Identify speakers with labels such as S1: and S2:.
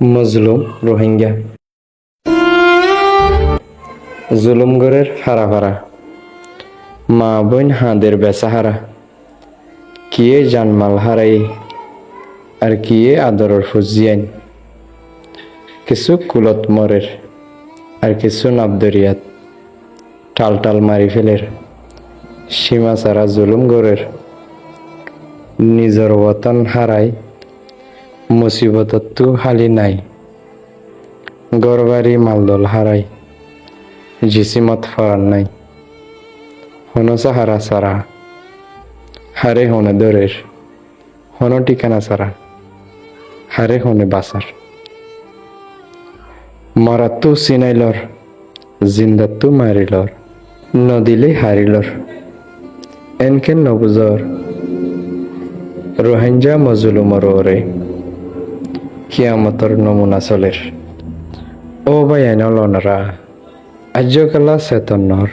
S1: মজলুম রোহিঙ্গা জুলুম গরের হারা হারা মা বোন হাঁদের বেসাহারা কিয়ে জানমাল হারাই আর কিয়ে আদরের ফুজিয়ান কিছু কুলত মরের আর কিছু নাবদরিয়াত টাল টাল মারি ফেলের সীমা ছাড়া জুলুম গরের নিজর ওয়াতান হারাই মুসিবতত তু হালি নাই গরবারি মালদল হারাই জিসিমত ফরান নাই হন সাহারা সারা হারে হনে দরের হন ঠিকানা সারা হারে হনে বাসার মরাত্তু সিনাইলর জিন্দাত্তু মারিলর নদিলে হারিলর এনকেন নবুজর রোহিঙ্গা মজলুমর ওরে কিয়ামতর নমুনা চলের ও বাই আইনলনরা আজ্যকালা চেতনৰ